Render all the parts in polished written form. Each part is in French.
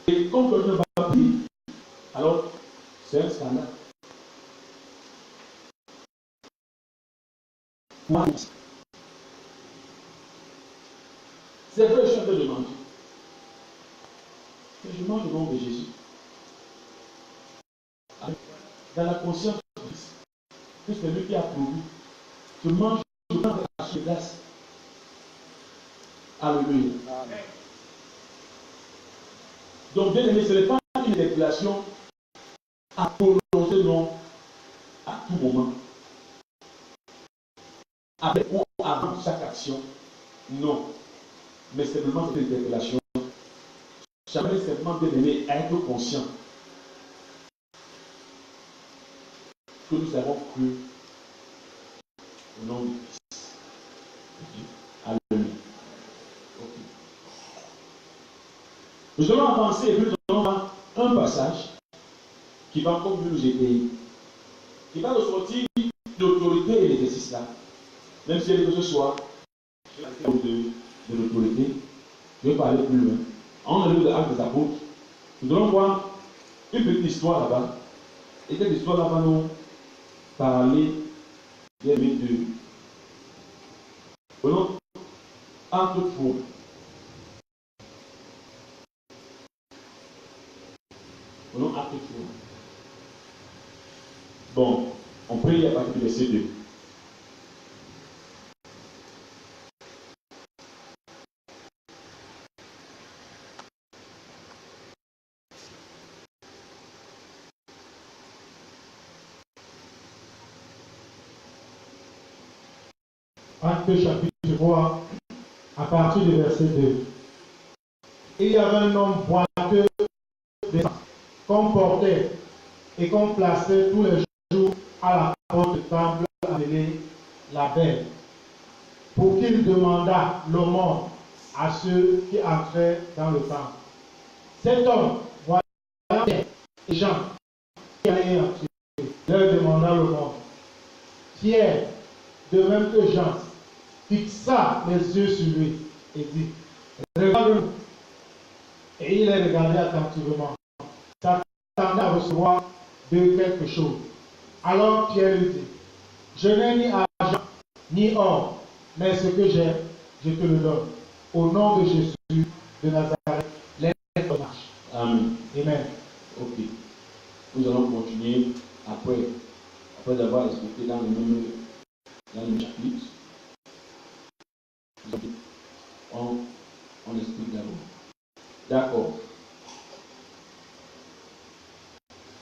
Et quand quelqu'un ne va pas prier, alors c'est un scandale. C'est vrai, je suis en train de manger. Mais je mange au nom de Jésus. Dans la conscience de Christ, que c'est lui qui a produit. Je mange à sa place. Alléluia. Donc, bien aimé, ce n'est pas une déclaration à prononcer non à tout moment. Après ou avant chaque action. Non. Mais simplement c'est une déclaration. J'aimerais simplement bien aimé à être conscient que nous avons cru au nom de Christ. Alléluia. Okay. Nous allons avancer et nous allons voir un passage qui va comme nous aider, qui va nous sortir l'autorité et l'exercice là. Même si que ce soit de l'autorité, je vais parler plus loin. En le livre de Actes des Apôtres, nous allons voir une petite histoire là-bas. Et cette histoire là va nous parler des de prenons entre troubles. Prenons acte trouble. Bon, on peut lire à partir du verset 2. Acte chapitre 3, à partir du verset 2. Il y avait un homme boiteux de sang, qu'on portait et qu'on plaçait tous les jours à la porte du temple appelé la Belle, pour qu'il demandât l'aumône à ceux qui entraient dans le temple. Cet homme, voyant Pierre et Jean qui allaient entrer, leur demanda l'aumône. Pierre, de même que Jean, fixa les yeux sur lui et dit, regarde-nous. Et il les regardait attentivement, s'attendait à recevoir de quelque chose. Alors Pierre lui dit, je n'ai ni argent ni or, mais ce que j'ai, je te le donne. Au nom de Jésus de Nazareth, lève ton marche. Amen. Amen. Ok. Nous allons continuer après avoir expliqué dans le même chapitre. On explique d'abord. D'accord.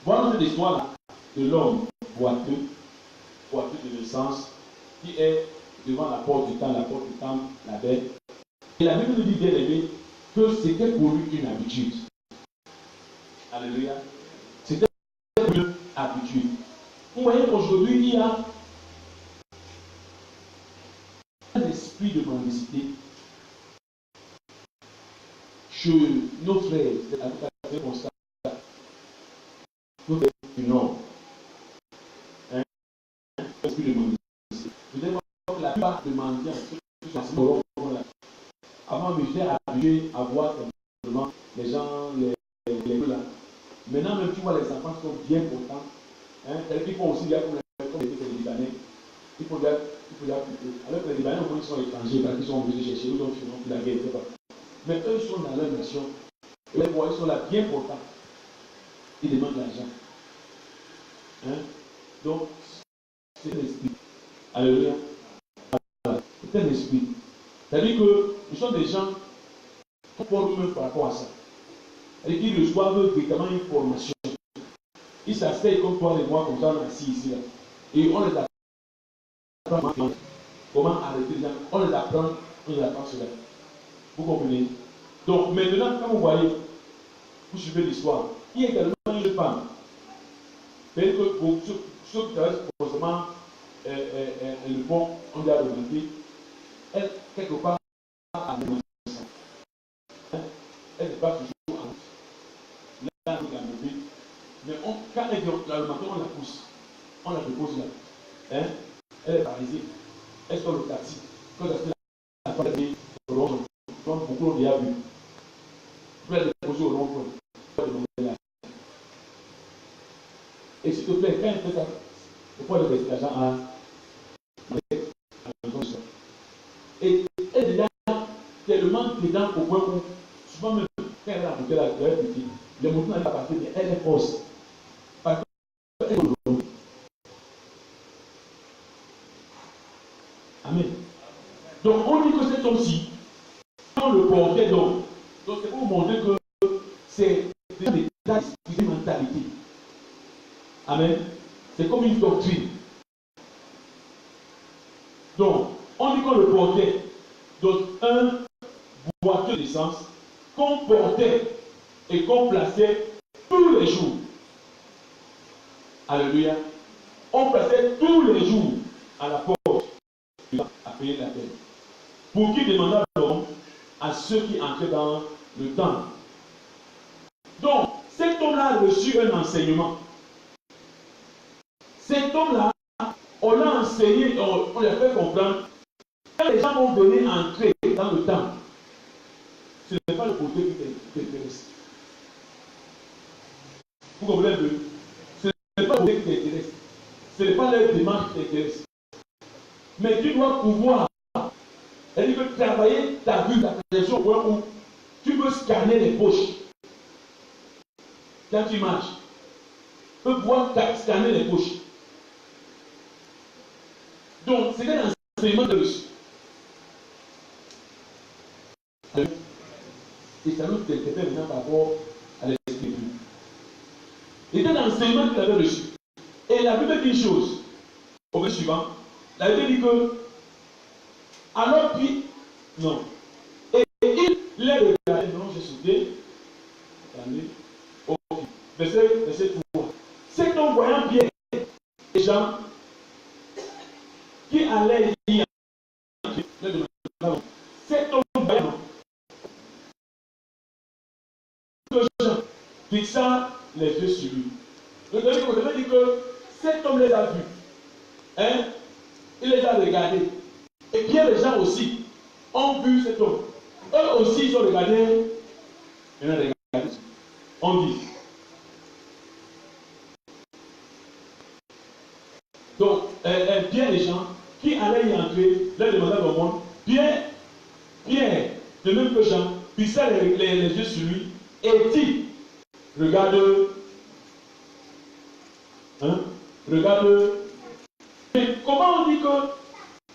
Voilà cette histoire de l'homme boiteux de naissance, qui est devant la porte du temple, la bête. Et la Bible nous dit bien aimé que c'était pour lui une habitude. Alléluia. C'était pour lui une habitude. Vous voyez qu'aujourd'hui, il y a un esprit de mendicité chez nos frères, c'est tout à fait constat. Nos frères du Nord. Un esprit de mendicité. Vous allez voir que la plupart des mendiants, avant de me faire habituer à voir simplement les gens, les là. Maintenant, même tu vois, les enfants sont bien portants. Il faut aussi dire comme les Libanais. Il faut dire alors que les Libanais, au moins, ils sont étrangers, parce qu'ils sont obligés de chercher, ils ont finalement plus la guerre, etc. Mais eux, ils sont dans leur nation. Et les voix, ils sont là bien portants. Ils demandent l'argent. Donc, c'est un esprit. Alléluia. C'est un esprit. C'est-à-dire que nous sommes des gens qui portent nous par rapport à ça. C'est-à-dire qu'ils reçoivent directement une formation. Ils s'asseyent comme toi et moi, comme ça, on est assis ici. Là. Et on les apprend comment arrêter les gens. On les apprend cela. Vous comprenez? Donc maintenant, quand vous voyez, vous suivez l'histoire, il y a également une femme. C'est-à-dire que pour ceux qui travaillent forcément le pont, on doit remonter, elle, quelque part, à elle n'est pas toujours en route. Là, on l'a montée. Mais quand elle est le matin, on la pousse. On la dépose là. Elle est paralysée. Elle sort le taxi. Quand elle fait la partie, beaucoup l'ont déjà vu. Vous la déposer au rond-point. demander l'argent. Et s'il te plaît, quand il fait ça, il faut aller verser l'argent à la maison. Et elle est déjà tellement dedans au point où, souvent même, quand elle a monté la petite, les moutons n'arrivent pas à partir, mais elle est force. Parce qu'elle est aujourd'hui. Amen. Donc on dit que cet homme-ci, on le portait donc c'est pour vous montrer que c'est des états de mentalité. Amen. C'est comme une doctrine. Donc, on dit qu'on le portait dans un boiteux d'essence qu'on portait et qu'on plaçait tous les jours. Alléluia. On plaçait tous les jours à la porte à payer la peine. Pour qui demanda l'homme à ceux qui entraient dans le temple. Donc, cet homme-là a reçu un enseignement. Cet homme-là, on l'a enseigné, on lui a fait comprendre. Quand les gens vont venir entrer dans le temple, ce n'est pas le côté qui t'intéresse. Vous comprenez un peu? Ce n'est pas le côté qui t'intéresse. Ce n'est pas la démarche qui t'intéresse. Mais tu dois pouvoir, c'est-à-dire que travailler ta vue, ta perception au point où tu peux scanner les poches. Quand tu marches, tu peux pouvoir scanner les poches. Donc, c'est un enseignement de reçu. Et ça nous interpelle maintenant par rapport à l'esprit. C'était un enseignement qu'il avait reçu. Et la Bible dit une chose. Au verset suivant, la Bible dit que, alors puis, non. Et il les regardait, non, j'ai sauté. Attendez. Okay. Verset 3. C'est en voyant Pierre et Jean qui allaient y entrer, cet homme voyant que Jean fixa les yeux sur lui. Le Bible dit que cet homme les a vus. Hein? Il les a regardés. Et Pierre et Jean aussi ont vu cet homme. Eux aussi ils ont regardé. Ils ont regardé. On dit. Donc, Pierre et Jean, qui allaient y entrer, leur demandaient au monde. Pierre, de même que Jean, fissa les yeux sur lui et dit, regarde, mais comment on dit que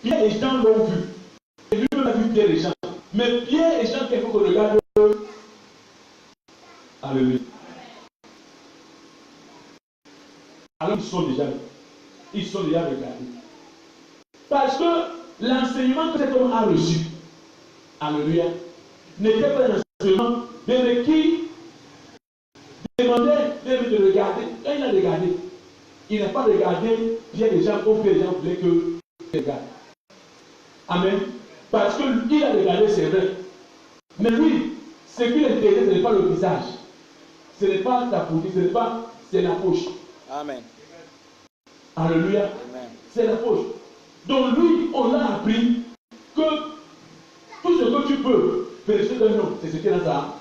Pierre et Jean l'ont vu? Et lui-même a vu Pierre et Jean. Mais Pierre et Jean, quelqu'un qui regarde. Alléluia. Alors ils sont déjà regardés. Parce que l'enseignement que cet homme a reçu, alléluia, n'était pas un enseignement de qui demandait de regarder. Quand il a regardé, il n'a pas regardé Pierre et Jean comme Pierre et Jean voulaient que il regarde. Amen. Parce qu'il a regardé, c'est vrai. Mais lui, ce qui l'intéresse, ce n'est pas le visage. Ce n'est pas ta police, ce n'est pas, c'est la poche. Amen. Alléluia. C'est la poche. Donc lui, on a appris que tout ce que tu peux faire d'un homme, c'est ce qu'il a ça.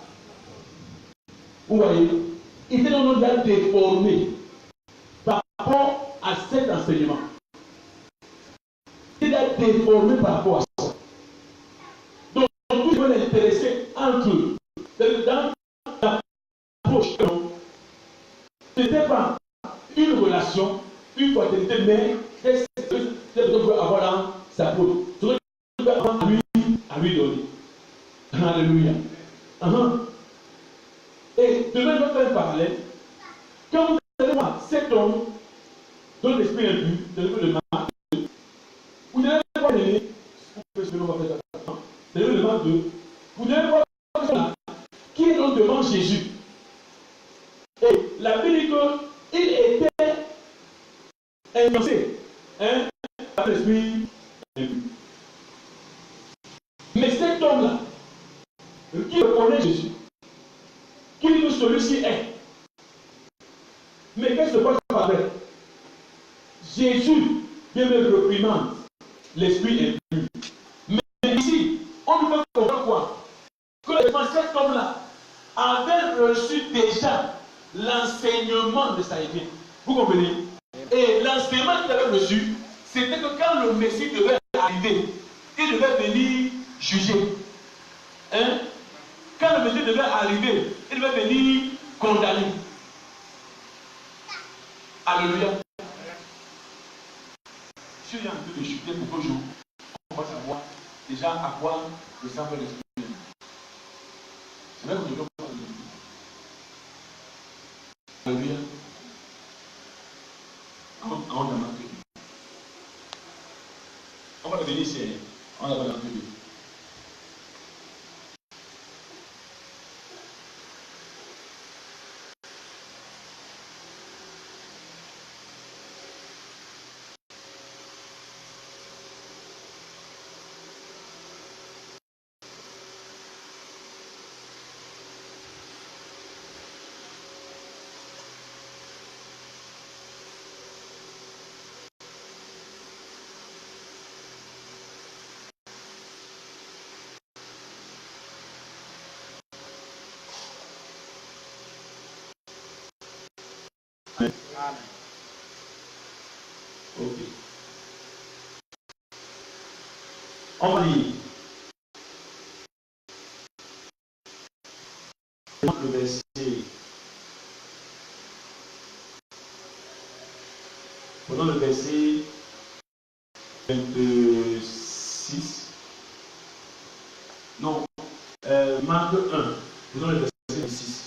Vous voyez, il était un homme déformé par rapport à cet enseignement. Il est déformé par rapport à ça. Donc, tout peut l'intéresser entre eux. Dans la poche, ce n'était pas une relation, une fraternité, mais c'est ce que tu peux avoir dans sa poche. Ce que tu peux avoir à lui donner. Alléluia. Et demain, je vais faire un parallèle. Quand vous allez voir cet homme dont l'esprit est vu, c'est le Marc 2, vous n'allez pas l'aimer, c'est le Marc 2, vous n'allez pas voir qui est donc devant Jésus. Et la Bible dit qu'il était influencé par l'esprit imbu. Mais cet homme-là, qui reconnaît Jésus, qui dit que celui-ci est. Mais qu'est-ce que passe avec Jésus vient me réprimande l'esprit impur. Mais ici, on ne peut comprendre quoi? Que cet homme-là avait reçu déjà l'enseignement de sa vie. Vous comprenez? Et l'enseignement qu'il avait reçu, c'était que quand le Messie devait arriver, il devait venir juger. Hein? Quand le Messie devait arriver, il devait venir condamner. Alléluia. Si il y a un peu de chuter pour vos jours, on va savoir déjà à quoi ressemble l'esprit. C'est vrai que je dois pas le dire. Alléluia. On va revenir ici. On va revenir. Amen. Ok. On va lire le verset. Prenons le verset 26. Non, Marc 1. Prenons le verset 26.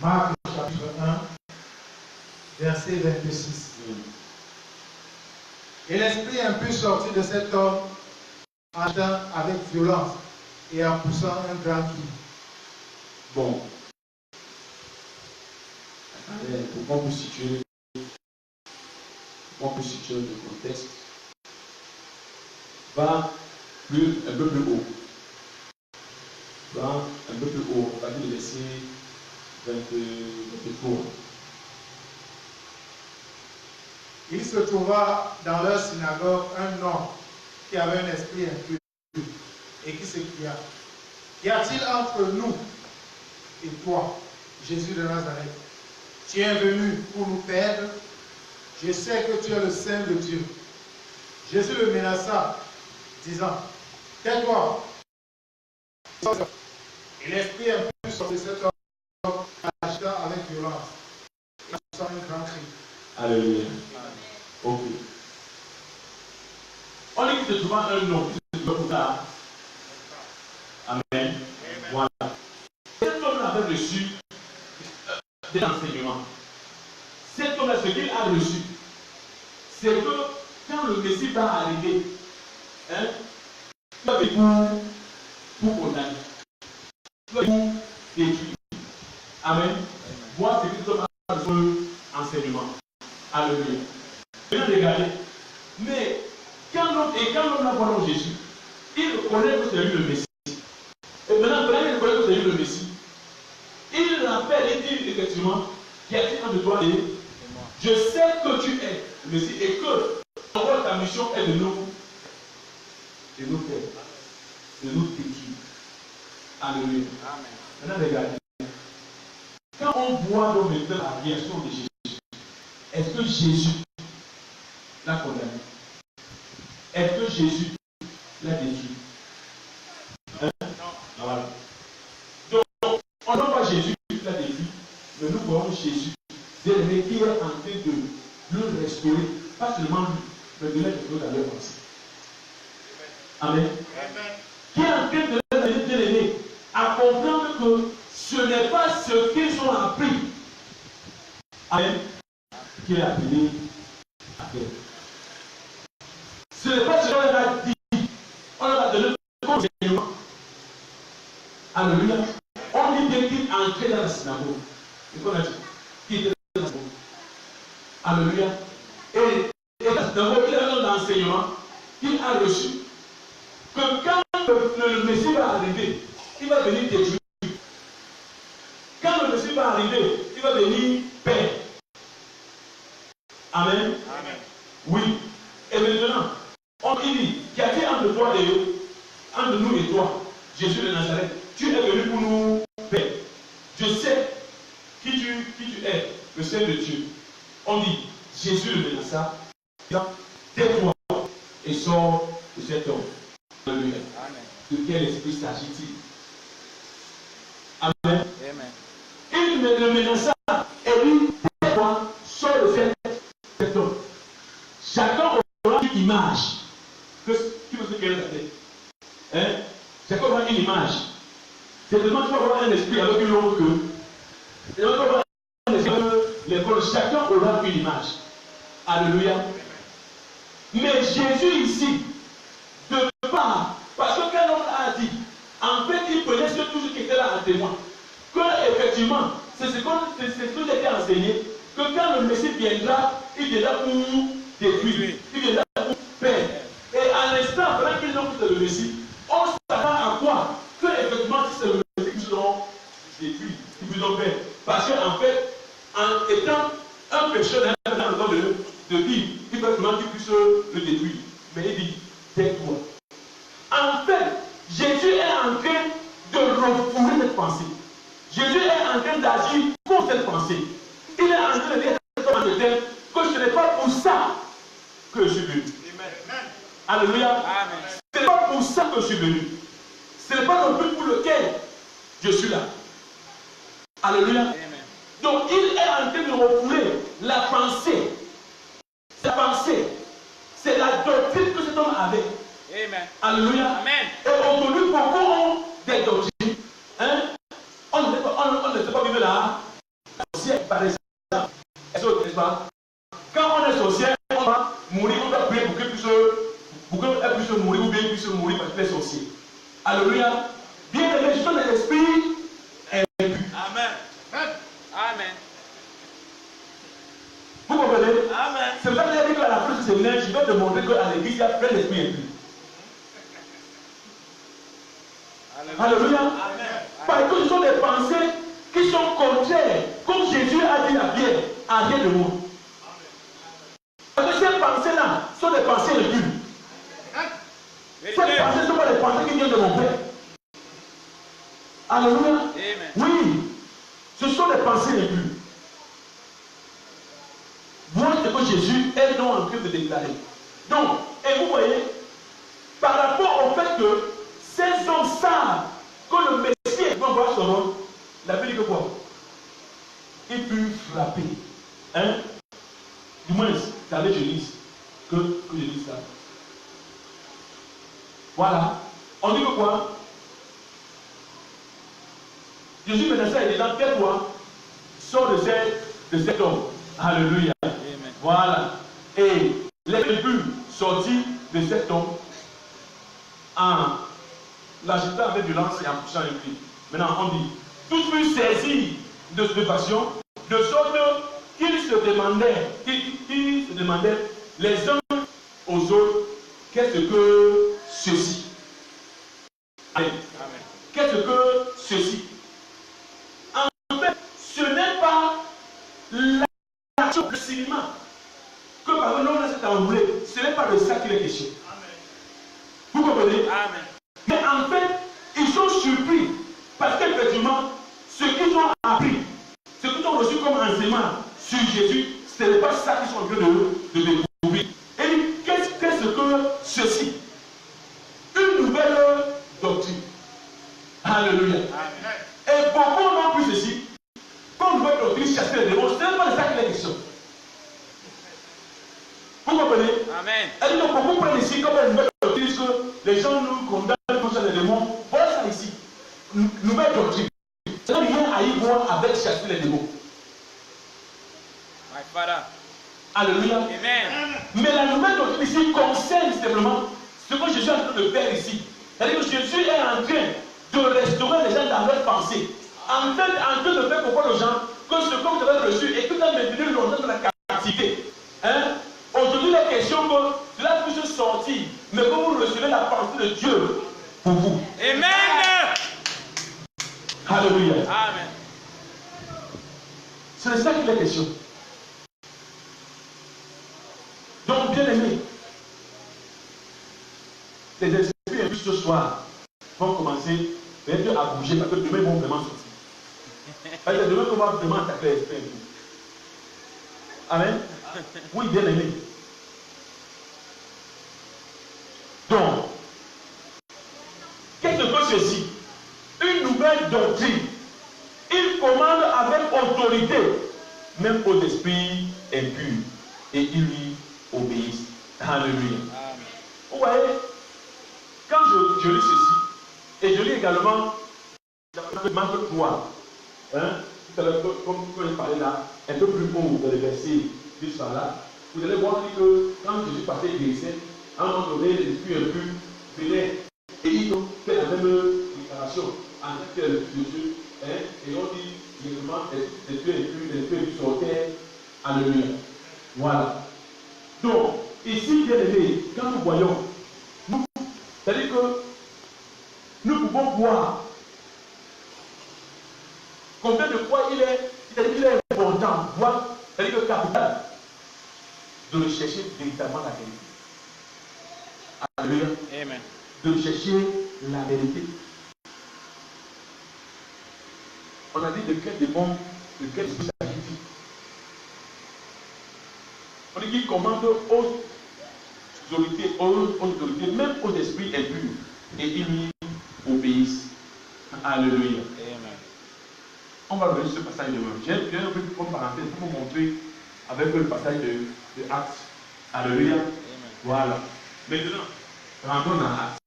Marc chapitre 1, verset 26. Et l'esprit impur sortit de cet homme en agissant avec violence et en poussant un grand cri. Bon. Pour qu'on puisse situer le contexte, va un peu plus haut. Va un peu plus haut. On va dire le verset 23. Il se trouva dans leur synagogue un homme qui avait un esprit impur et qui s'écria: Qu'y a-t-il entre nous et toi, Jésus de Nazareth? Tu es venu pour nous perdre? Je sais que tu es le Saint de Dieu. Jésus le menaça, disant: Tais-toi. Et l'esprit impur sortit de cet homme en agitant avec violence et en poussant un grand cri. Alléluia. Ok. On dit qu'il se trouve un nom qui se trouve là. Amen. Voilà. Cet homme avait reçu des enseignements. Cet homme, ce qu'il a reçu, c'est que quand le Messie va arriver, hein, il va venir pour condamner. Il va venir pour détruire. Amen. Voilà ce que cet homme a reçu enseignement. Alléluia. Maintenant, regardez. Mais quand l'homme n'a pas Jésus, il reconnaît que c'est lui le Messie. Et maintenant, il reconnaît que c'est lui le Messie. Il rappelle et dit effectivement qu'il y a entre toi et je sais que tu es le Messie et que ta mission est de nous faire, de nous détruire. Alléluia. Maintenant, regardez. Quand on voit donc maintenant la réaction de Jésus, est-ce que Jésus l'a condamné? Est-ce que Jésus l'a détruit? Voilà. Donc, on n'a pas Jésus qui l'a détruit, mais nous voyons Jésus, bien-aimé, qui est en train de le restaurer, pas seulement lui, mais de l'être dans leur pensée. Amen. Qui est en train de les bien-aimés à comprendre que ce n'est pas ce qu'ils ont appris. Amen. Qui est appelé à faire. Ce n'est pas ce qu'on leur a dit. On leur a donné le conseillement. Alléluia. On dit bien qu'il entrait dans la synagogue. C'est qu'on a dit. Qu'il était dans la synagogue. Alléluia. Et la synagogue, il a un enseignement qu'il a reçu. Que quand le Messie va arriver, il va venir détruire. Quand le Messie va arriver, il va venir paix. Amen. Amen. Oui. Et Jésus de Nazareth, tu es venu pour nous faire. Je sais qui tu es, le Seigneur de Dieu. On dit, Jésus le menaça, tais-toi et sors de cet homme. Alléluia. De quel esprit s'agit-il? Amen. Il le menaça et lui, tais-toi, sors de cet homme. Chacun aura une image. Qui veut se créer la tête? Hein? Chacun aura une image. C'est vraiment tu vas avoir un esprit avec une longue queue. Et donc, chacun aura une image. Alléluia. Mais Jésus ici, de part, parce que quand l'homme a dit, en fait, il prenait tout ce qui était là en témoin. Que effectivement, c'est ce que j'ai été enseigné, que quand le Messie viendra, il viendra pour détruire, il viendra pour perdre. Et à l'instant, pendant qu'ils ont fait le Messie, on saura à quoi que effectivement, si c'est le Messie qui nous ont détruit, qui nous ont fait. Parce qu'en fait, en étant un pécheur dans le temps de vivre, il faut vraiment qu'il puisse le détruire. Mais il dit, tais-toi. En fait, Jésus est en train de refouler cette pensée. Jésus est en train d'agir contre cette pensée. Il est en train de dire que ce n'est pas pour ça que je suis venu. Alléluia. Ce n'est pas pour ça que je suis venu. Ce n'est pas non plus pour lequel je suis là. Alléluia. Donc il est en train de refouler la pensée. Sa pensée, c'est la doctrine que cet homme avait. Amen. Alléluia. Amen. Et aujourd'hui, beaucoup ont des doctrines. Hein? On ne sait pas vivre là. Sorcière, par exemple. Est-ce pas? Quand on est sorcière, on va mourir, on doit prier pour qu'elle puisse mourir ou bien puisse mourir parce qu'elle est sorcière. Alléluia. Bien aimé, je donne l'esprit impu. Amen. Amen. Vous comprenez? Amen. C'est ça que j'ai dit qu'à la fin du séminaire, je vais te montrer qu'à l'église, il y a plein d'esprits impurs. Alléluia. Amen. Parce que ce sont des pensées qui sont contraires. Comme Jésus a dit à Pierre, à rien de moi. Parce que ces pensées-là sont des pensées impures. Ces pensées ne sont pas des pensées qui viennent de mon Père. Alléluia. Amen. Oui. Ce sont des pensées impures. Voilà ce que Jésus est donc en train de déclarer. Donc, et vous voyez, par rapport au fait que ces hommes savent que le Messie va voir son nom, la Bible dit que quoi? Il peut frapper. Hein? Du moins, c'est avec Jésus que je dis ça. Voilà. On dit que quoi? Jésus menaçait les gens, tais-toi, sors de cet homme. Alléluia. Amen. Voilà. Et les tribus sortis de cet homme en l'agitant avec violence et en poussant un cri. Maintenant, on dit, tous furent saisis de stupéfaction, de sorte qu'ils se demandaient les uns aux autres, qu'est-ce que ceci? Amen. Qu'est-ce que ceci? En fait, ce n'est pas l'action, le cinéma que par exemple on a cet enroulé. Ce n'est pas de ça qu'il est question. Vous comprenez? Amen. Mais en fait, ils sont surpris parce qu'effectivement, ce qu'ils ont appris, ce qu'ils ont reçu comme enseignement sur Jésus, ce n'est pas ça qu'ils sont en train de découvrir. Et qu'est-ce que ceci? Une nouvelle doctrine. Alléluia. Amen. Et beaucoup n'ont plus ceci. Comme nouvelle doctrine, chasser les démons, ce n'est pas de ça qu'il est question. Vous comprenez? Amen. Et donc, beaucoup prennent ici comme une nouvelle doctrine que les gens nous condamnent pour chasser les démons. Voilà ça ici. Nouvelle doctrine. Ça n'a rien à y voir avec chasser les démons. My Father. Alléluia. Amen. Mais la nouvelle doctrine ici concerne simplement ce que Jésus est en train de faire ici. C'est-à-dire que Jésus est en train de restaurer les gens dans leur pensée. En fait, en train de faire comprendre aux gens que ce que vous avez reçu et que vous avez maintenu longtemps dans la captivité. Hein? Aujourd'hui, la question que cela puisse sortir, mais que vous recevez la pensée de Dieu pour vous. Amen. Alléluia. Amen. C'est de ça qu'il est question. Donc, bien aimé, les esprits impurs ce soir vont commencer commencer peut-être à bouger parce que demain ils vont vraiment sortir. Parce que demain, on va vraiment attaquer l'esprit. Amen. Oui, bien aimé. Donc, qu'est-ce que ceci? Une nouvelle doctrine. Il commande avec autorité, même aux esprits impurs. Et ils lui obéissent. Alléluia. Vous voyez, quand je lis ceci, et je lis également Marc 3, tout à l'heure, comme je parlais là, un peu plus haut dans les versets 10 par là, vous allez voir que quand Jésus passait guérissait, à un moment donné, les esprits impurs venaient et ils ont fait la même déclaration en tant que Jésus, et on dit directement les esprits impurs sortaient. Alléluia. Voilà. Donc, ici, bien aimé, quand nous voyons, c'est-à-dire que nous pouvons voir combien de fois il est important, voire, c'est-à-dire que capital, de rechercher véritablement la vérité. Alléluia. Amen. De rechercher la vérité. On a dit de quel démon, de quel esprit s'agit-il. On dit qu'il commande aux autorités, même aux esprits impurs, et ils lui obéissent. Alléluia. Amen. On va revenir sur ce passage demain. J'ai un peu plus comme parenthèse pour vous montrer avec le passage de Actes. Alléluia. Amen. Voilà. Maintenant, rentrons dans Actes.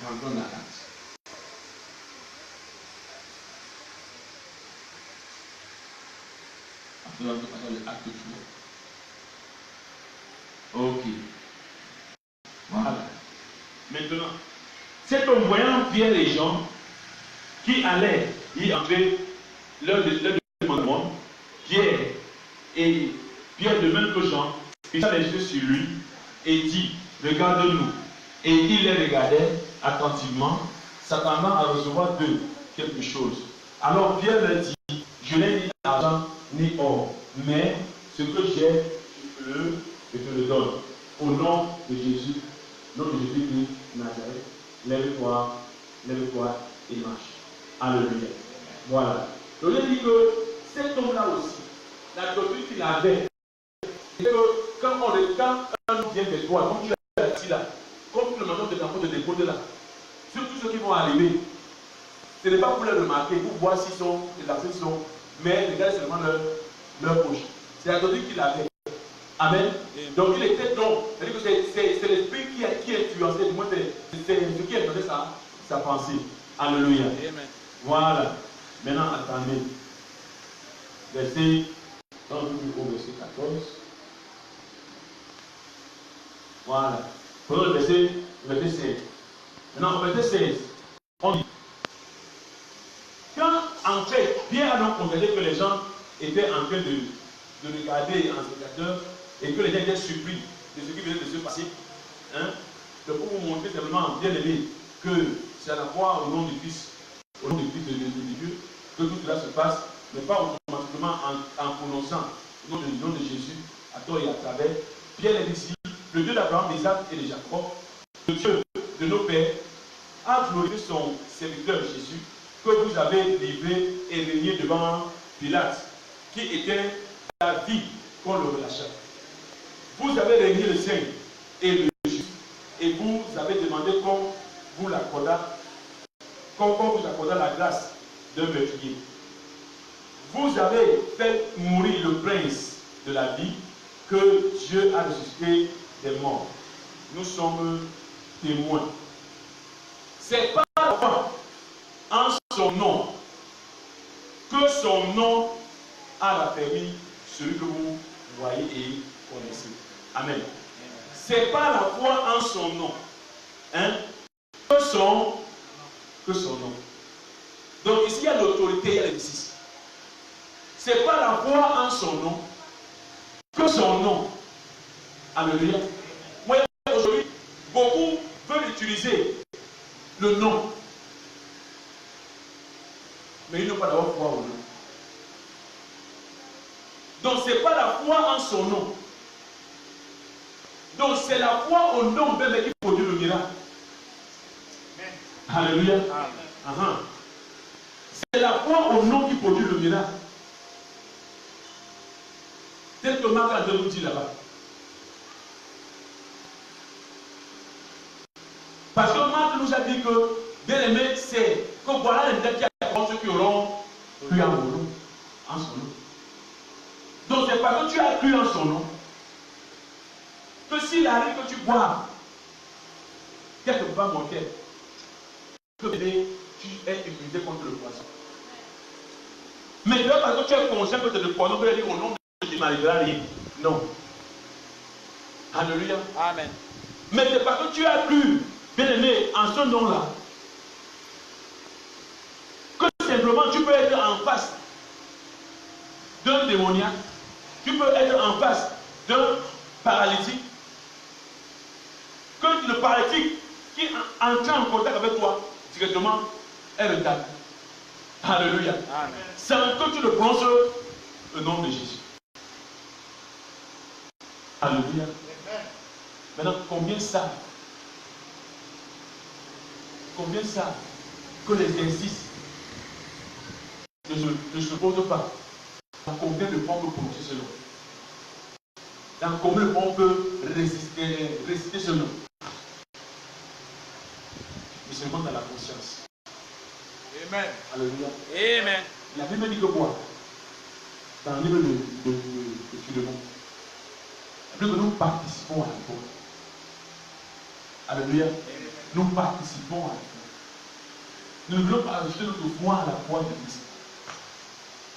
Rentrons dans Actes. Rentrons dans Actes 3. Ok. Voilà. Maintenant, c'est en voyant Pierre et Jean qui allaient y entrer leur demandement, Pierre de même que Jean, fixa les yeux sur lui et dit, regarde-nous. Et il les regardait attentivement, s'attendant à recevoir d'eux quelque chose. Alors Pierre leur dit, je n'ai ni argent ni or, mais ce que j'ai, je te le donne. Au nom de Jésus, nom de Jésus de Nazareth, lève-toi et marche. Alléluia. Voilà. Donc je dis que cet homme-là aussi, la doctrine qu'il avait, c'est que quand un homme vient de toi, comme tu l'as dit là, comme le menton de l'enfant de déposer là, sur tous ceux qui vont arriver, ce n'est pas pour les remarquer, pour voir s'ils sont, les sont, mais regardez seulement leur poche. C'est la doctrine qu'il avait. Amen. Donc il était donc, c'est-à-dire que c'est l'esprit qui influençait, du moins c'est ce qui influençait sa pensée. Alléluia. Amen. Voilà. Maintenant, attendez. Verset 14. Voilà. Prenons le verset 16. Maintenant, au verset 16, on dit, quand en fait, Pierre a donc constaté que les gens étaient en train de regarder en spectateur et que les gens étaient surpris de ce qui venait de se passer, donc pour vous montrer simplement, bien aimé, que c'est à la fois au nom du Fils, au nom du Fils de Dieu, que tout cela se passe, mais pas automatiquement en prononçant le nom de Jésus à tort et à travers. Pierre est ici, le Dieu d'Abraham, d'Isaac et de Jacob, le Dieu de nos pères, a glorifié son serviteur Jésus, que vous avez livré et régné devant Pilate, qui était la vie qu'on le relâcha. Vous avez régné le saint et le juste, et vous avez demandé qu'on vous l'accorda, qu'on vous accorda la grâce d'un meurtrier. Vous avez fait mourir le prince de la vie que Dieu a ressuscité des morts. Nous sommes témoins. C'est pas la foi en son nom que son nom a raffermi celui que vous voyez et connaissez. Amen. C'est pas la foi en son nom, que son nom. Donc ici il y a l'autorité, il y a l'exercice. C'est pas la foi en son nom, que son nom. Alléluia. Moi aujourd'hui, beaucoup veulent utiliser le nom, mais ils n'ont pas d'avoir foi au nom. Donc c'est pas la foi en son nom. Donc c'est la foi au nom même qui produit le miracle. Alléluia. C'est la foi au nom qui produit le miracle. Tel que Marc a nous dit là-bas. Parce que Marc nous a dit que, bien aimé, c'est que voilà les miracles qui accompagnent ceux qui auront cru en son nom. Donc c'est parce que tu as cru en son nom que s'il arrive que tu bois quelque part mon cœur, que tu es immunisé contre le poison. Mais parce que tu es conscient que tu es le poison, que tu dire au nom de Jésus, il n'arrivera rien. Non. Alléluia. Amen. Mais c'est parce que tu as cru, bien aimé, en ce nom-là, que simplement tu peux être en face d'un démoniaque, tu peux être en face d'un paralytique, que le paralytique qui entre en contact avec toi, directement, est retardé. Alléluia. Amen. Sans que tu le prononces le nom de Jésus. Alléluia. Maintenant, combien savent que l'exercice ne se pose pas? Dans combien de fois on peut prononcer ce nom? Dans combien de fois on peut réciter ce nom? Mais seulement dans la conscience. Amen. Alléluia. Amen. La Bible dit que quoi? Dans le livre de Philémon, la Bible dit que nous participons à la foi. Alléluia. Nous participons à la foi. Nous ne voulons pas ajouter notre foi à la foi de Christ.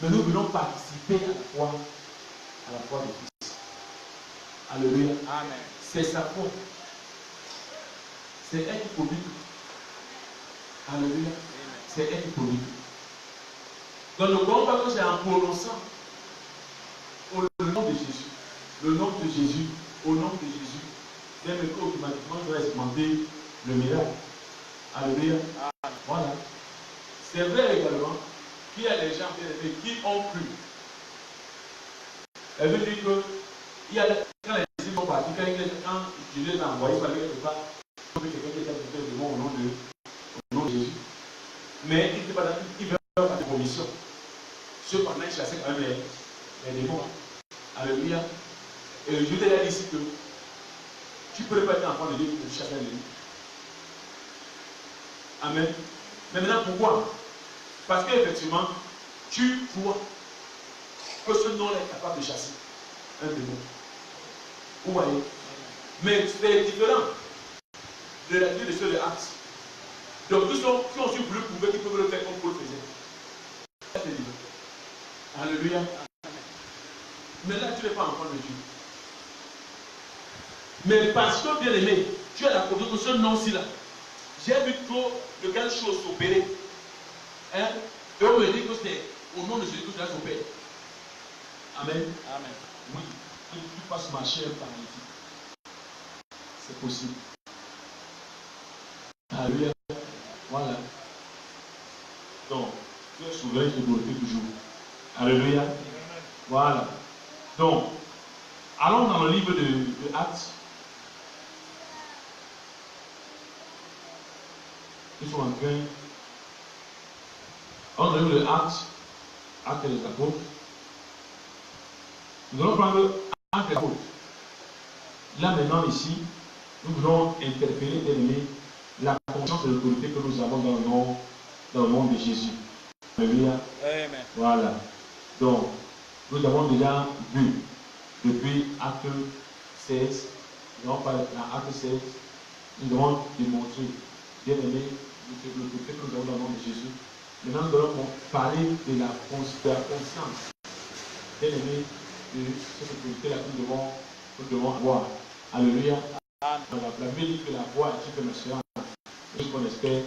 Mais nous voulons participer à la foi de Christ. Alléluia. Amen. C'est sa foi. C'est elle qui produit. Alléluia. C'est elle qui produit. Donc ne croyons pas que c'est en prononçant au nom de Jésus. Le nom de Jésus. Au nom de Jésus. Même automatiquement doit expérimenter le miracle. Alléluia. Voilà. C'est vrai également qu'il y a des gens qui ont cru. Elle veut dire que il y a quand les disciples sont partis, quand Jésus les a envoyés par quelque part, quelqu'un qui était au nom de Jésus. Mais il ne veut pas de commission. Cependant, il chassait quand même les démons. Alléluia. Et Jésus a dit ici que tu ne peux pas être enfant de Dieu pour chasser les démons. Amen. Mais maintenant, pourquoi? Parce qu'effectivement, tu crois que ce nom-là est capable de chasser un démon. Vous voyez? Mais c'est différent de la vie de ceux de Actes. Donc, tous ceux qui ont su voulu prouver qu'ils peuvent le faire comme Paul faisait. C'est différent. Alléluia. Mais là, tu n'es pas enfant de Dieu. Mais parce que, bien aimé, tu as la confiance que ce nom-ci là, j'ai vu trop de grandes choses s'opérer. Hein? Et on me dit que c'est au nom de Jésus que cela s'opère. Amen. Amen. Oui, que tu passes marcher un paralytique. C'est possible. Alléluia. Voilà. Donc, tu es souverain, tu te glorifies toujours. Alléluia. Voilà. Donc, allons dans le livre de Actes. Ils sont en train. Dans le livre de Actes des Apôtres. Nous allons prendre Actes des Apôtres. Là maintenant, ici, nous voulons interpeller, terminer la conscience et l'autorité que nous avons dans le nom de Jésus. Alléluia. Amen. Voilà. Donc, nous avons déjà vu depuis Acte 16, non pas dans Acte 16, nous avons démontré, bien aimé, l'autorité que nous avons dans le nom de Jésus. Maintenant, nous allons parler de la conscience, bien aimé, de cette autorité-là que nous devons avoir. Alléluia. La Bible dit que la foi est supernatuelle, ce qu'on espère,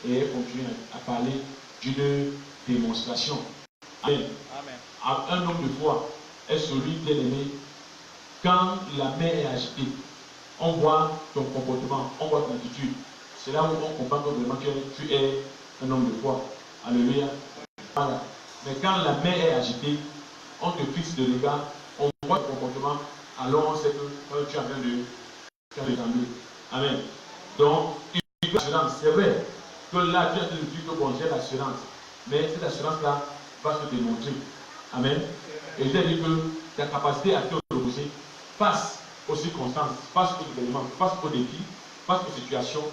et continuer à parler d'une démonstration. Amen. Un homme de foi est celui bien aimé. Quand la mer est agitée, on voit ton comportement, on voit ton attitude. C'est là où on comprend que vraiment tu es un homme de foi. Alléluia. Voilà. Mais quand la mer est agitée, on te fixe de regard, on voit ton comportement, alors on sait que tu as besoin de trembler. Amen. Donc, c'est vrai. que là, tu as dit que bon, j'ai l'assurance. Mais cette assurance-là va se démontrer. Amen. Et j'ai dit que ta capacité à te reposer face aux circonstances, face aux événements, face aux défis, face aux situations.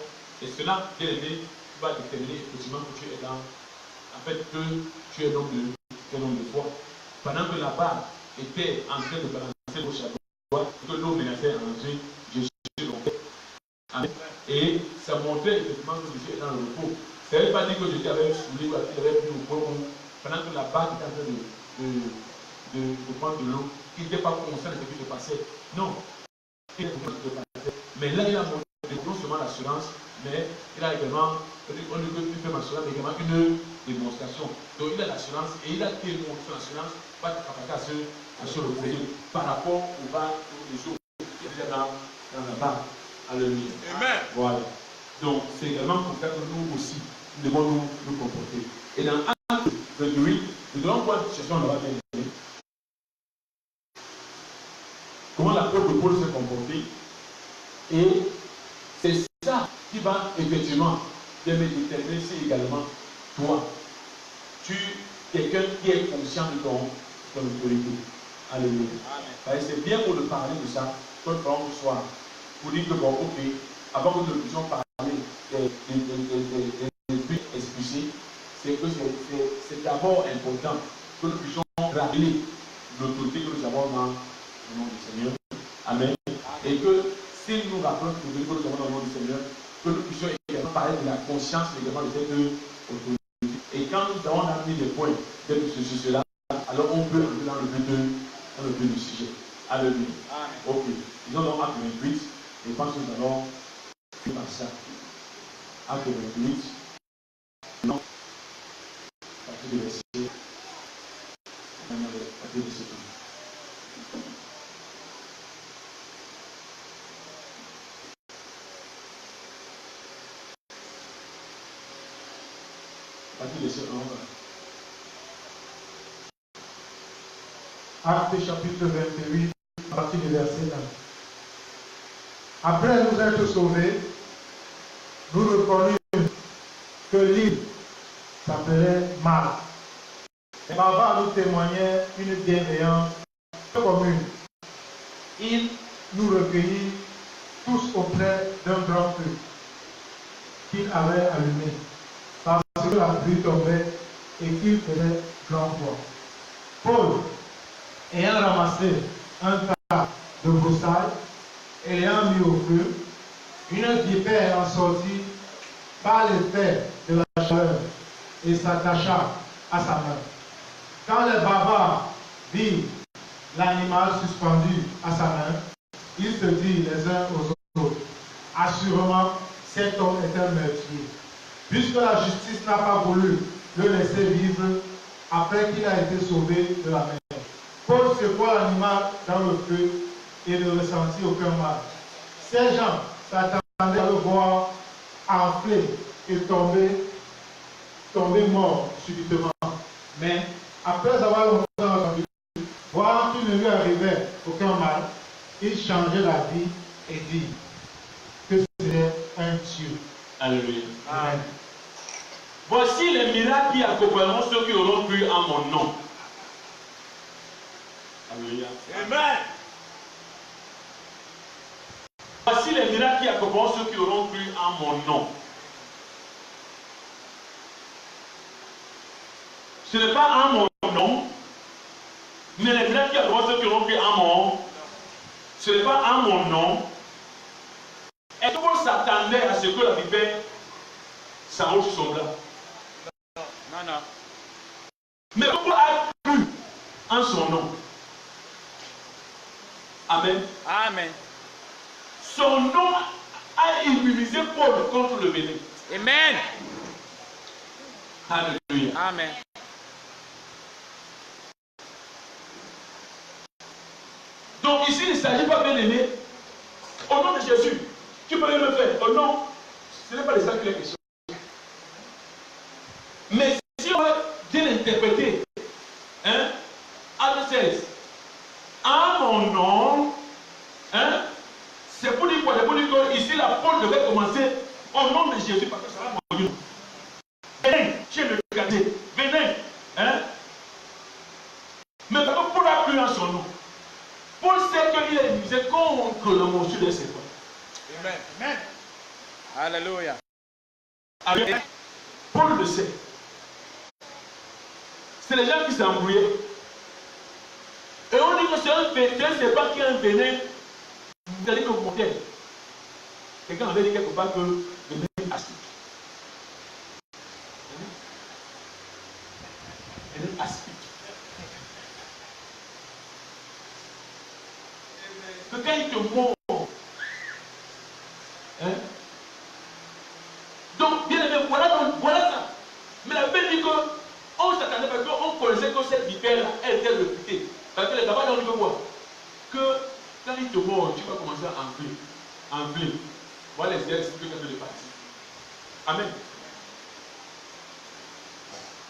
Et cela, bien aimé, va déterminer effectivement que tu es dans, en fait, que tu es un homme de foi. Pendant que la barre était en train de balancer au château, que l'eau menaçait à entrer, Jésus rompait. Amen. Et ça montrait effectivement que Jésus est dans le repos. Ça ne veut pas dire que Jésus avait saoulé ou qu'il avait pris au point pendant que la barre était en train de prendre de l'eau, il n'était pas conscient de ce qui se passait. Non. Mais là, il a montré non seulement l'assurance, mais il a également, on dit que tu fais l'assurance, mais également une démonstration. Donc il a l'assurance et il a démontré son assurance par ta capacité à se reposer par rapport au bas, aux choses qui étaient dans la barre. Alléluia. Amen. Voilà. Donc c'est également pour ça que nous aussi, nous devons nous comporter. Et dans Acte 28, nous devons voir une situation on va bien aimer. Comment l'apôtre Paul s'est comporté. Et c'est ça qui va effectivement déterminer si également toi, tu es quelqu'un qui est conscient de ton autorité. Alléluia. C'est bien pour le parler de ça, que le parent ce soir, pour dire que bon, ok, avant que nous puissions parler des buts expulsés, c'est que c'est d'abord important que nous puissions rappeler l'autorité que nous avons dans le nom du Seigneur. Amen. Et que si nous rappelons l'autorité que nous avons dans le nom du Seigneur, que nous puissions également parler de la conscience également de cette autorité. Et quand nous avons amené des points de cela, alors on peut entrer dans le but du sujet. Alléluia. Ok. Nous allons Acte 28. Je pense que nous allons faire ça. Acte 28. Non. À partir du verset. À partir de ce temps. À partir de ce temps. Acte chapitre 28, à partir du verset 1. Après nous être sauvés, nous reconnûmes que l'île s'appelait Malta. Les barbares nous témoignaient une bienveillance commune. Ils nous recueillirent tous auprès d'un grand feu qu'ils avaient allumé, parce que la pluie tombait et qu'il faisait grand froid. Paul, ayant ramassé un tas de broussailles et l'ayant mis au feu, une vipère en sortit par l'effet de la chaleur et s'attacha à sa main. Quand les barbares virent l'animal suspendu à sa main, ils se dirent les uns aux autres, assurément cet homme est un meurtrier, puisque la justice n'a pas voulu le laisser vivre après qu'il a été sauvé de la mer. Paul secoua l'animal dans le feu et ne ressentit aucun mal. Ces gens s'attendaient à le voir enflé et tomber mort subitement. Mais après avoir longtemps entendu, voyant qu'il ne lui arrivait aucun mal, il changeait la vie et dit que c'était un Dieu. Alléluia. Amen. Voici les miracles qui accompagneront ceux qui auront cru en mon nom. Alléluia. Amen. Voici les miracles qui accompagneront ceux qui auront cru en mon nom. Ce n'est pas en mon nom, mais les miracles qui accompagneront ceux qui auront cru en mon nom. Ce n'est pas en mon nom. Est-ce qu'on s'attendait à ce que la vipère s'enroule sur son bras? Non, non. Mais pourquoi a cru en son nom? Amen. Amen. Son nom a immunisé Paul contre le venin. Amen. Alléluia. Amen. Donc ici, il ne s'agit pas, bien aimé, au nom de Jésus. Tu peux rien me faire. Au nom, ce n'est pas de ça qu'il est question. Mais si on va bien interpréter, hein, Acte 16, en mon nom, hein, c'est pour dire quoi? C'est pour dire que ici, la Paul devait commencer au nom de Jésus, parce que ça va mon Dieu. disait contre la morsure des serpents. Amen. Amen. Alléluia. Amen. Paul le sait. C'est les gens qui s'embrouillaient. Et on dit que c'est un serpent qui a un venin. Vous allez me monter. Quelqu'un avait dit quelque part que le venin acide. Venin acide. Que quand il te mord, hein? Donc, bien aimé, voilà ça. Mais la Bible dit qu'on s'attendait parce qu'on connaissait que cette vipère-là, elle était réputée. Parce que les camarades ont dit que quoi? Que quand il te mord, tu vas commencer à enfler. Enfler. Voilà les expliquer que de partir. Amen.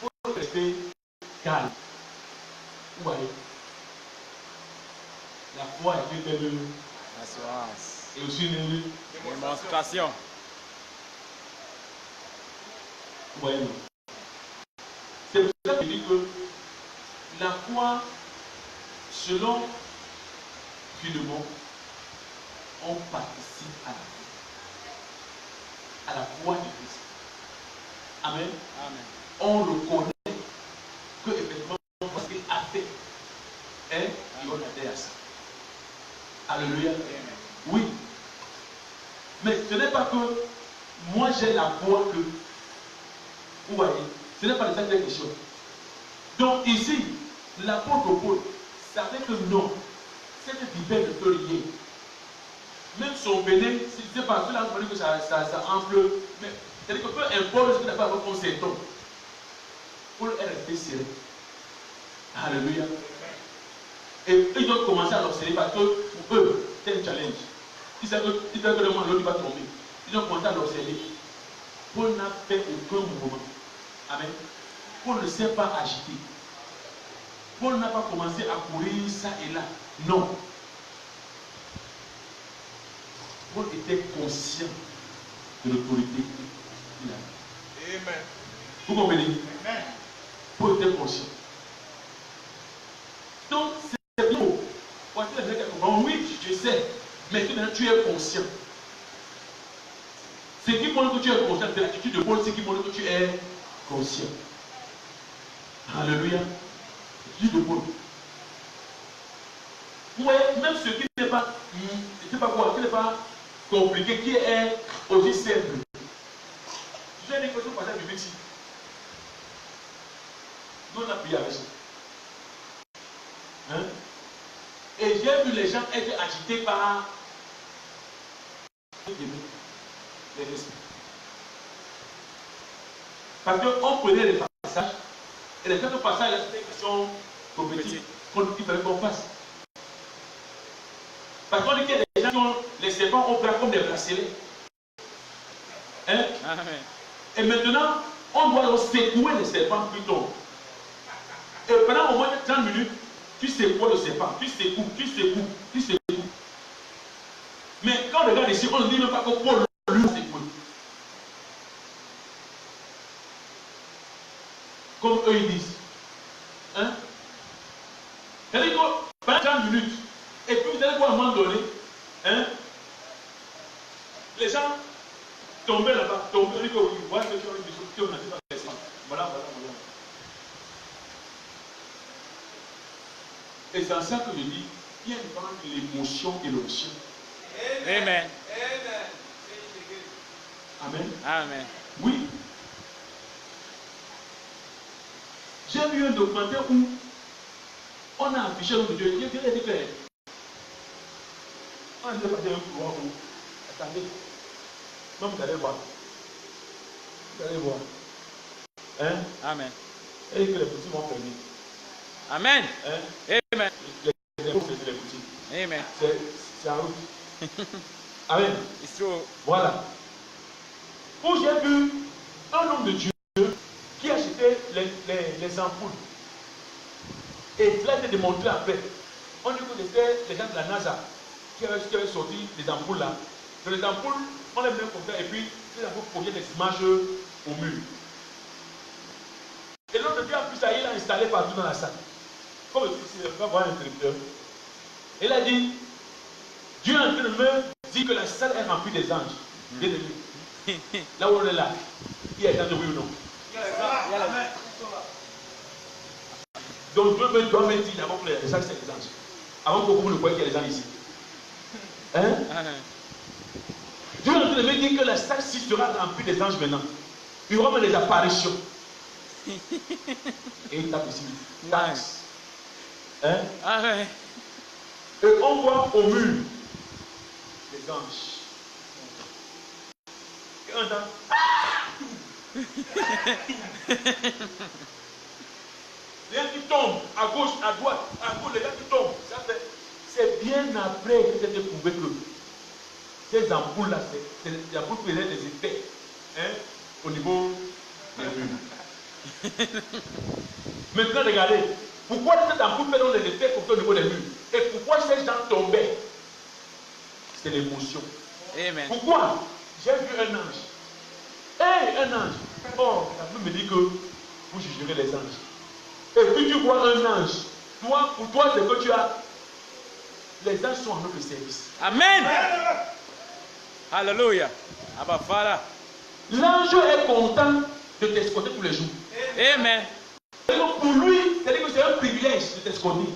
Pour rester calme. Vous voyez? La foi est une Assurance. et aussi une Démonstration. Vous voyez? C'est pour ça que je dis que la foi, selon Philémon, on participe à la foi de Christ. Amen. Amen. On reconnaît que effectivement, parce qu'il a fait, hein, et on adhère à ça. Alléluia. Oui. Mais ce n'est pas que moi j'ai la foi que. Vous voyez, ce n'est pas de ça qu'il est question. Donc ici, l'apôtre Paul savait que non, cette vipère ne peut rien. Même son venin, c'est pas cela qui dit que ça enfle. Mais c'est-à-dire que peu importe ce qu'il n'a pas avoir comme symptôme, Paul est resté serré. Alléluia. Et ils ont commencé à l'observer parce que pour eux, c'est un challenge. Ils savent que le monde l'autre va tomber. Ils ont commencé à l'observer. Paul n'a fait aucun mouvement. Amen. Paul ne s'est pas agité. Paul n'a pas commencé à courir ça et là. Non. Paul était conscient de l'autorité qu'il avait. Amen. Vous comprenez? Amen. Paul était conscient. Donc, c'est bien. Oui, je sais. Mais maintenant, tu es conscient. Ce qui montre que tu es conscient, c'est l'attitude de Paul, ce qui montre que tu es conscient. Alléluia. L'attitude de Paul. Vous voyez, même ce qui n'est pas, qui n'est pas compliqué, qui est aussi simple. J'ai des questions par exemple du métier. Nous on a prié avec ça. Hein? Et j'ai vu les gens être agités par les esprits. Parce qu'on prenait les passages, et les quelques passages, là, c'était des questions prophétiques qu'il fallait qu'on fasse. Parce qu'on dit qu'il y a des gens qui ont les serpents au bras comme des bracelets. Hein? Amen. Et maintenant, on doit donc secouer les serpents plutôt. Et pendant au moins 30 minutes, tu secoues le serpent, tu secoues. Mais quand on regarde ici, on ne dit même pas que Paul lui secoue. Comme eux ils disent. Hein? C'est-à-dire que pendant 30 minutes, et puis vous allez voir à un moment donné, hein? Les gens tombaient là-bas, tombaient, ils disent oui, voilà ce que tu as dit, on a dit pas les serpents. Voilà. Et c'est en ça que je dis, il y a une part de l'émotion et l'onction. Amen. Amen. Amen. Oui. J'ai vu un documentaire où on a affiché le nom de Dieu. Dieu est déclaré. On a dit pas un couloir où. Attendez. Non, vous allez voir. Vous allez voir. Hein? Amen. Et que les petits vont fermer. Amen. Hein? Amen. Les gros, c'est les petits. Amen. C'est en route. Amen. It's true. Voilà. Où j'ai vu un homme de Dieu qui achetait les ampoules. Et cela a été démontré après. On dit que c'était les gens de la NASA qui avaient sorti les ampoules là. Dans les ampoules, on les met comme ça et puis les ampoules projettent des images au mur. Et l'autre Dieu, en plus, ça, il l'a installé partout dans la salle. Comme ici, on va voir un interrupteur. Il a dit, Dieu est en train de me dire que la salle est remplie des anges. Bien aimé. Là où on est là, il y a des anges, oui ou non? Donc Dieu doit me dire d'abord que les anges, c'est des anges. Avant que vous ne voyez qu'il y a des anges ici. Hein? Dieu est en train de me dire que la salle ci sera remplie des anges maintenant. Il y aura même des apparitions. Et il tape ici. Taxe. Hein? Et on voit au mur les anges. Et on entend. Les gens qui tombent à gauche, à droite, les gens qui tombent. C'est bien après que c'est éprouvé que ces ampoules-là, c'est des ampoules qui faisaient des effets, hein, au niveau des murs. Maintenant, regardez. Pourquoi cette ampoule fait des effets au niveau des murs? Et pourquoi ces gens tombaient? C'est l'émotion. Amen. Pourquoi? J'ai vu un ange. Hey, un ange. Oh, la Bible me dit que vous jugerez les anges. Et puis tu vois un ange. Toi, pour toi, c'est que tu as. Les anges sont en notre service. Amen. Alléluia. Abba Father. L'ange est content de t'escorter tous les jours. Amen. Et donc pour lui, c'est-à-dire que c'est un privilège de t'escorter.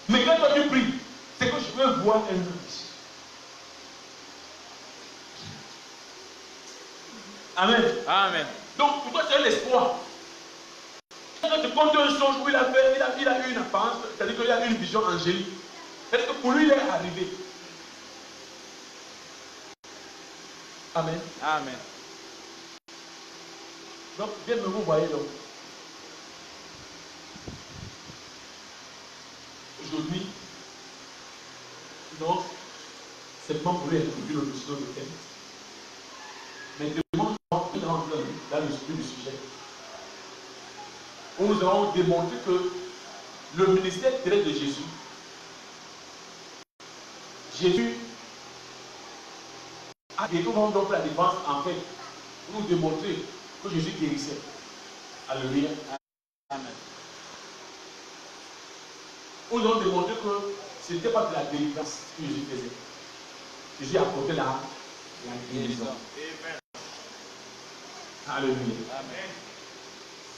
Mais quand toi tu pries, c'est que je veux voir un ange. Amen. Amen. Donc pour toi c'est un espoir. Quand tu comptes un songe où il a eu une apparence, c'est-à-dire qu'il a eu une vision angélique. C'est-à-dire que pour lui il est arrivé. Amen. Amen. Donc bien me vous voyez donc. Aujourd'hui, donc, c'est pas pour lui introduire le dossier de thème. Mais demain, nous allons entrer dans le sujet du sujet. Où nous allons démontrer que le ministère direct de Jésus, Jésus a guéri, nous allons donc la défense en fait, pour nous démontrer que Jésus guérissait. Alléluia. Amen. Nous allons démontrer que ce n'était pas de la délivrance que Jésus faisait. Jésus apportait la guérison. Alléluia. Amen.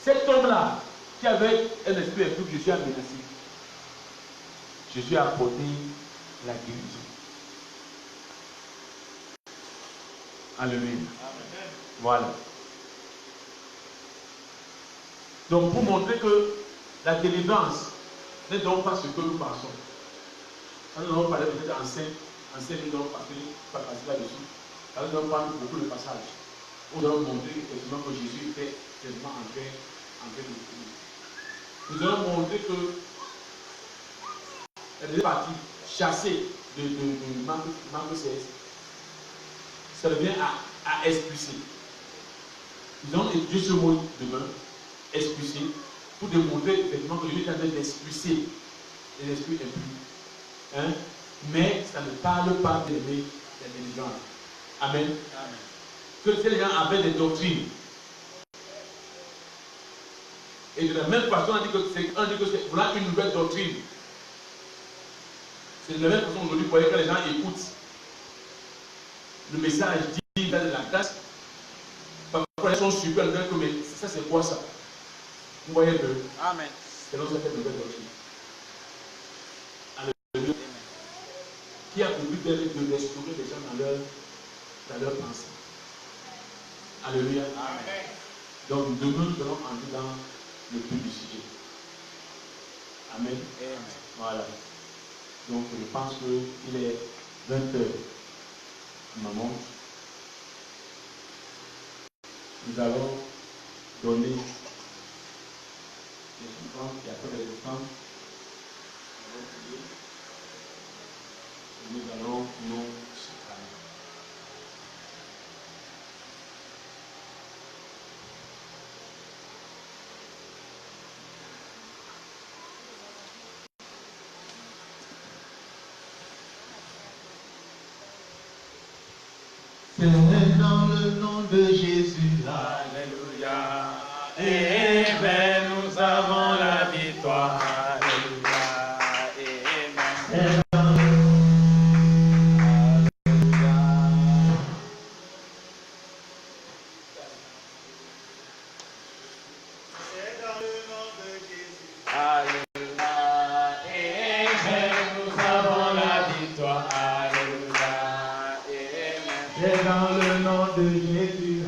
Cet homme-là, qui avait un esprit impur que Jésus a menacé, Jésus a apporté la guérison. Alléluia. Amen. Voilà. Donc, pour montrer que la délivrance n'est donc pas ce que nous pensons. Nous allons parler peut-être en 5 minutes, nous allons passer là-dessus. Nous allons prendre beaucoup de passages. Nous allons montrer effectivement que Jésus était tellement en paix avec nous. Nous allons montrer que elle est partie chassée de Marc 16. Ça revient à expulser. Nous allons étudier ce mot demain, expulser, pour démontrer effectivement que Jésus est en train d'expulser les esprits impurs. Hein? Mais ça ne parle pas d'aimer la délivrance. Amen. Amen. Que ces gens avaient des doctrines. Et de la même façon, on dit que c'est voilà une nouvelle doctrine. C'est de la même façon aujourd'hui, vous voyez que les gens écoutent le message dit de la grâce. Parfois, ils sont super, mais ça c'est quoi ça? Vous voyez que Amen. c'est notre nouvelle doctrine. Alléluia. Qui a pour but de restaurer les gens dans leur pensée. Alléluia. Amen. Donc demain, nous allons entrer dans le but du sujet. Amen. Amen. Voilà. Donc je pense qu'il est 20h. Maman. Nous allons donner des offrandes et après les offrandes, nous allons nous séparer. C'est dans le nom de Jésus. Alléluia. Amen. Nous avons la victoire. Alléluia. Amen. C'est dans le de Jésus.